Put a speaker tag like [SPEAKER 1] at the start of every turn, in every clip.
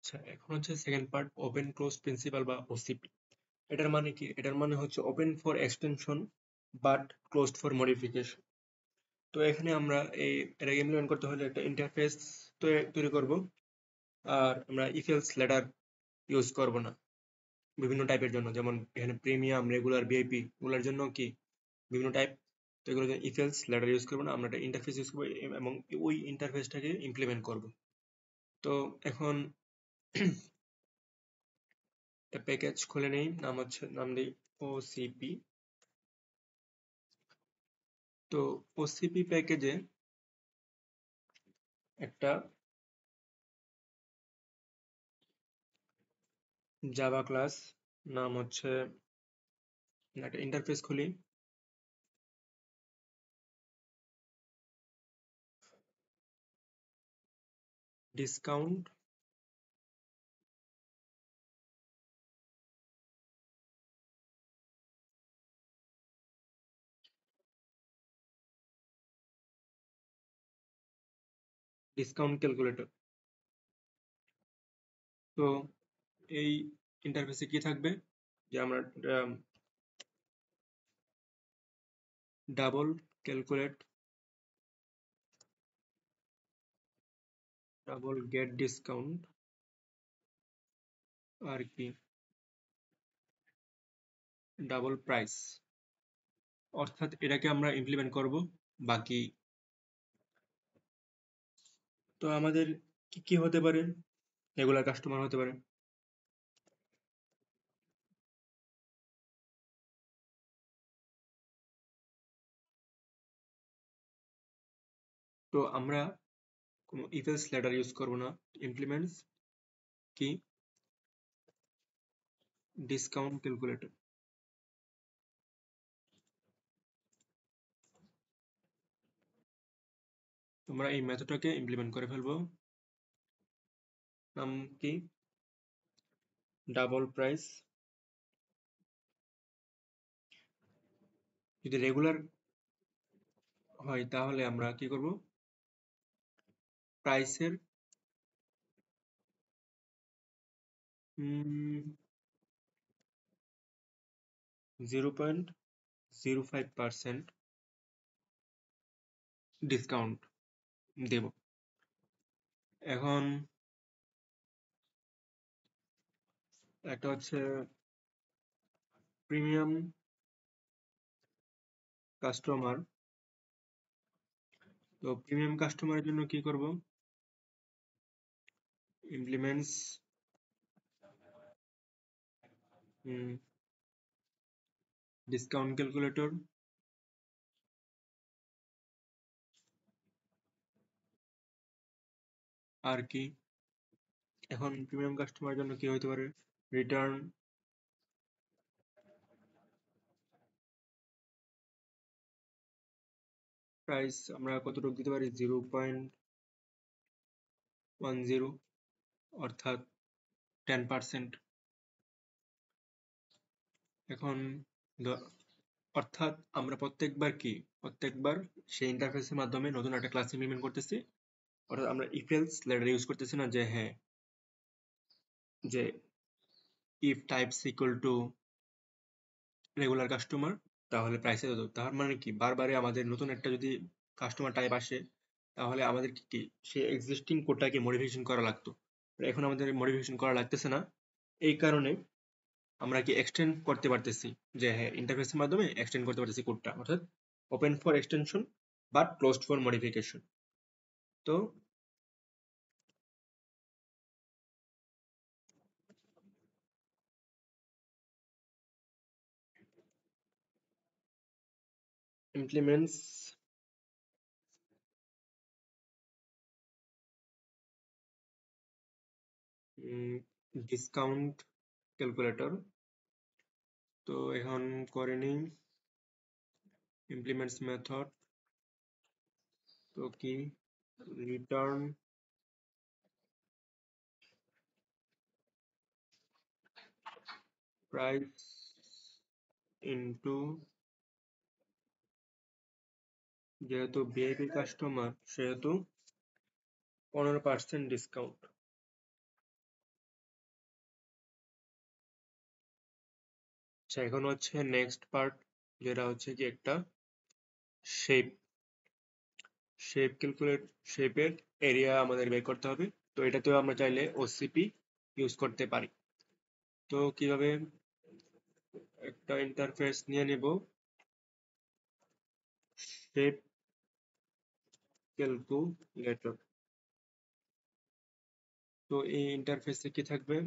[SPEAKER 1] আচ্ছা, এখন হচ্ছে second part, open close principal বা ওসিপি। এটার মানে কি? এটার মানে হচ্ছে open for extension but closed for modification. তো এখানে আমরা এটাকে ইমপ্লিমেন্ট করতে হলে একটা ইন্টারফেস তৈরি করব। আর আমরা ইফ এলস লেটার ইউজ করব না বিভিন্ন টাইপের জন্য, যেমন এখানে প্রিমিয়াম, রেগুলার, ভিআইপি গুলোর জন্য কি বিভিন্ন টাইপ। তো এগুলো ইফ এলস লেটার ইউজ করবো না, আমরা একটা ইন্টারফেস ইউজ করবো এবং ওই ইন্টারফেসটাকে ইমপ্লিমেন্ট করব। তো এখন একটা প্যাকেজ খুলে নেই, নাম দিই ওসিপি। তো ওসিপি প্যাকেজে একটা জাভা ক্লাস নাম হচ্ছে, একটা ইন্টারফেস খুলি। Discount discount calculator. তো এই ইন্টারফেসে কি থাকবে, যে আমরা double calculate, double get discount, আর কি ডাবল প্রাইস, অর্থাৎ এটাকে আমরা ইমপ্লিমেন্ট করব বাকি। তো আমাদের কি কি হতে পারে, রেগুলার কাস্টমার হতে পারে। তো আমরা কোনো ইফ এলস লেটার ইউজ করব না, ইমপ্লিমেন্টস কি ডিসকাউন্ট ক্যালকুলেটর। তোমরা এই মেথডটাকে ইমপ্লিমেন্ট করে ফেলবো। নাম কি ডাবল প্রাইস। যদি রেগুলার হয় তাহলে আমরা কি করব, প্রাইসের 0.05% ডিসকাউন্ট দেব। এখন একটা হচ্ছে প্রিমিয়াম কাস্টমার। তো প্রিমিয়াম কাস্টমারের জন্য কি করব, ইমপ্লিমেন্টস ডিসকাউন্ট ক্যালকুলেটর। আর কি এখন প্রিমিয়াম কাস্টমারের জন্য কি হতে পারে, রিটার্ন প্রাইস আমরা কতটুকু দিতে পারি, 0.10, অর্থাৎ 10%। এখন অর্থাৎ আমরা প্রত্যেকবার সেই ইন্টারফেসের মাধ্যমে নতুন একটা ক্লাস ইমপ্লিমেন্ট করতেছি। অর্থাৎ আমরা ইফ এলস লেটার ইউজ করতেছি না, যে হ্যাঁ, যে if types equal to regular customer তাহলে প্রাইসে তত। তার মানে কি, বারবারই আমাদের নতুন একটা যদি কাস্টমার টাইপ আসে তাহলে আমাদের কি সেই এক্সিস্টিং কোডটাকে মডিফিকেশন করা লাগতো। এখন আমাদের মডিফিকেশন করা লাগতেছে না। এই কারণে আমরা কি এক্সটেন্ড করতে পারতেছি, যে হ্যাঁ, ইন্টারফেসের মাধ্যমে এক্সটেন্ড করতে পারতেছি কোডটা, অর্থাৎ open for extension but closed for modification. তো ইমপ্লিমেন্টস ডিসকাউন্ট ক্যালকুলেটর। তো এখন করে নিই ইমপ্লিমেন্টস মেথড। তো কি রিটার্ন প্রাইস ইনটু, যেহেতু ভিআইপি কাস্টমার সেহেতু 15% ডিসকাউন্ট। আচ্ছা, এখন হচ্ছে নেক্সট পার্ট, যেটা হচ্ছে কি একটা শেপ শেপের এরিয়া আমাদের বের করতে হবে। তো এটাতেও আমরা চাইলে ওসিপি ইউজ করতে পারি। তো কিভাবে, একটা ইন্টারফেস নিয়ে নিব, শেপ ক্যালকুলেটর। তো এই ইন্টারফেসে কি থাকবে,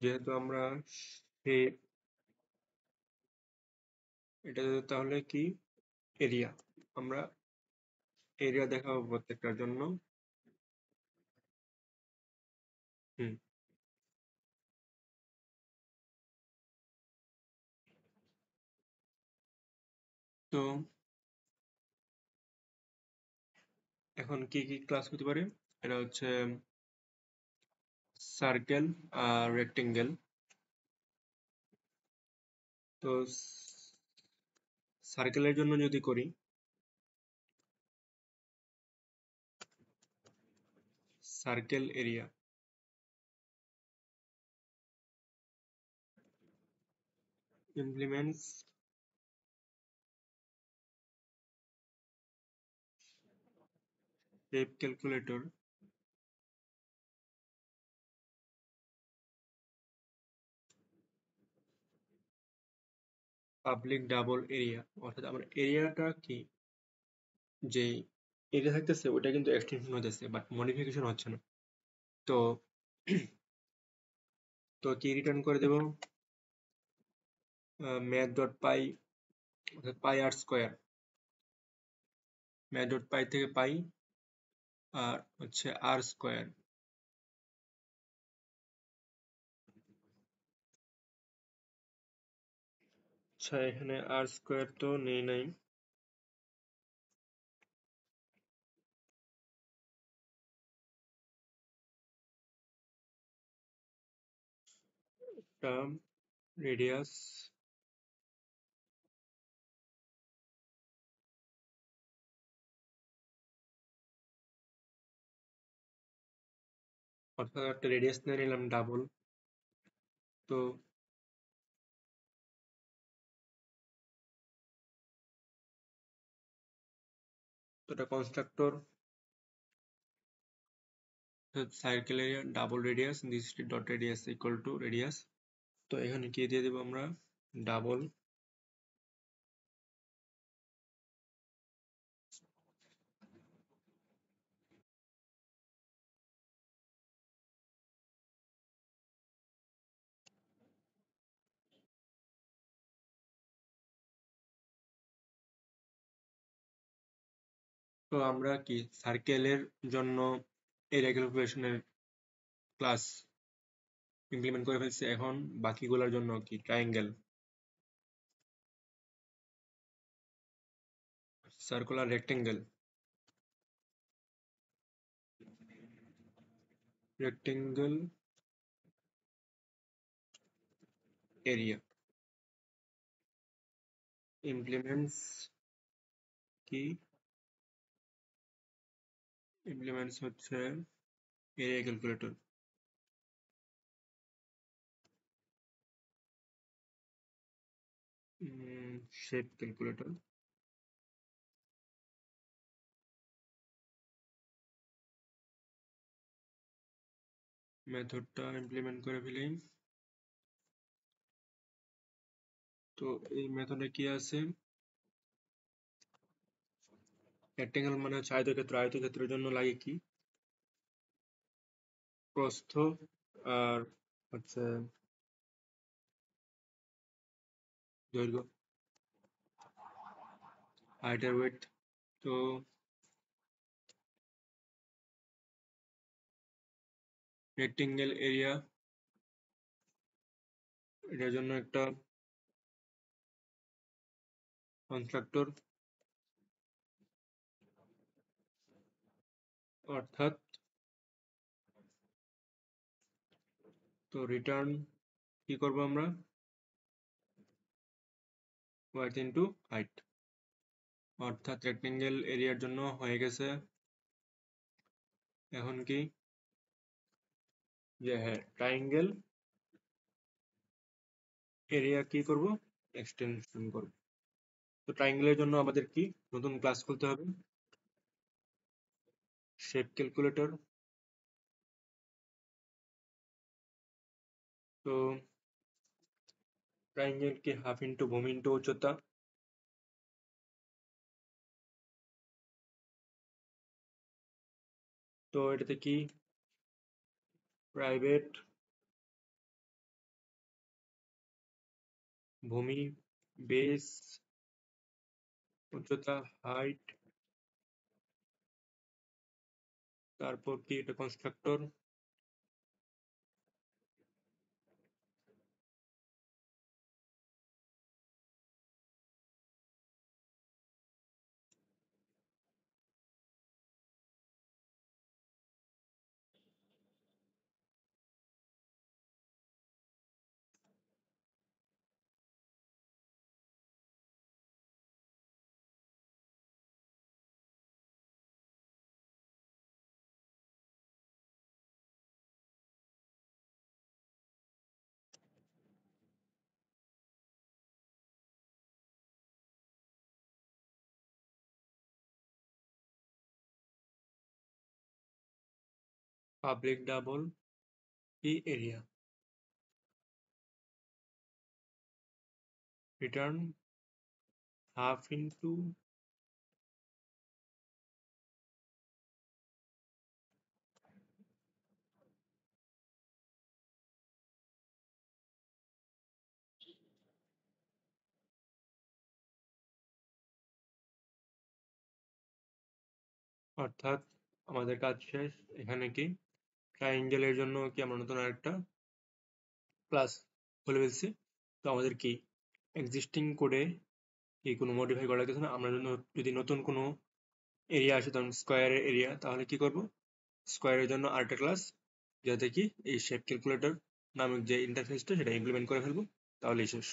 [SPEAKER 1] যেহেতু আমরা শেপ, এটা তাহলে কি এরিয়া, আমরা এরিয়া দেখাবো প্রত্যেকটার জন্য। হুম। তো এখন কি কি ক্লাস হতে পারে, এটা হচ্ছে সার্কেল আর রেক্টেঙ্গেল। তো সার্কেলের জন্য যদি করি, circle area, implements shape calculator, public double area. অর্থাৎ আমার এরিয়াটা কি, যে এরিয়া থাকতেছে ওটা কিন্তু এক্সটেনশন হতেছে, বাট মডিফিকেশন হচ্ছে না। তো তো কি রিটার্ন করে দেব, ম্যাথ ডট পাই, অর্থাৎ পাই আর স্কোয়ার, ম্যাথ ডট পাই থেকে পাই আর হচ্ছে আর স্কোয়ার। আচ্ছা, এখানে আর স্কোয়ার তো নেই নাই, টার্ম রেডিয়াস, অর্থাৎ একটা রেডিয়াস নিয়ে নিলাম ডাবল। তো এটা constructor, circle area double radius, this dot radius equal to radius. তো এখানে কি দিয়ে দেবো আমরা, ডাবল। তো আমরা কি সার্কেলের জন্য এরিয়া ক্যালকুলেশনের ক্লাস ইমপ্লিমেন্ট করে ফেলছি, এখন বাকিগুলোর জন্য কি triangle, circular, rectangle, rectangle area implements কি, ইমপ্লিমেন্টস হচ্ছে এরিয়া ক্যালকুলেটর, শেপ ক্যালকুলেটর। মেথডটা ইমপ্লিমেন্ট করে ফেলি। তো এই মেথডে কি আছে, রেক্টেঙ্গেল মানে হচ্ছে আয়তক্ষেত্র, আয়তক্ষেত্রের জন্য লাগে কি, প্রস্থ আর হচ্ছে দৈর্ঘ্য, হাইট আর ওয়েট। তো রেক্টেঙ্গেল এরিয়া, এটার জন্য একটা কনস্ট্রাক্টর, অর্থাৎ তো রিটার্ন কি করব আমরা, ওয়াইড ইন্টু হাইট। অর্থাৎ রেক্টেঙ্গেল এরিয়ার জন্য হয়ে গেছে। এখন কি যে হ্যাঁ ট্রায়াঙ্গেল এরিয়া কি করব, এক্সটেনশন করব। তো ট্রায়াঙ্গেলের জন্য আমাদের কি নতুন ক্লাস খুলতে হবে, শেপ ক্যালকুলেটর। তো ট্রায়াঙ্গেল কি হাফ ইন্টু ভূমি ইন্টু উচ্চতা। তো এটাতে কি প্রাইভেট ভূমি বেস উচ্চতা হাইট, তারপর কি এটা কনস্ট্রাক্টর। পাবলিক ডাবল কি এরিয়া, রিটার্ন হাফ ইন্টু, অর্থাৎ আমাদের কাজ শেষ। এখানে কি ট্রায়াঙ্গেলের জন্য কি আমরা নতুন আরেকটা ক্লাস খুলে ফেলছি। তো আমাদের কি এক্সিস্টিং কোডে কি কোনো মডিফাই করা লাগতেছে না। আমরা যদি নতুন কোনো এরিয়া আসে, ধরুন স্কোয়ারের এরিয়া, তাহলে কি করব, স্কোয়ারের জন্য আরেকটা ক্লাস, যাতে কি এই শেপ ক্যালকুলেটর নামক যে ইন্টারফেসটা সেটা ইমপ্লিমেন্ট করে ফেলবো, তাহলেই শেষ।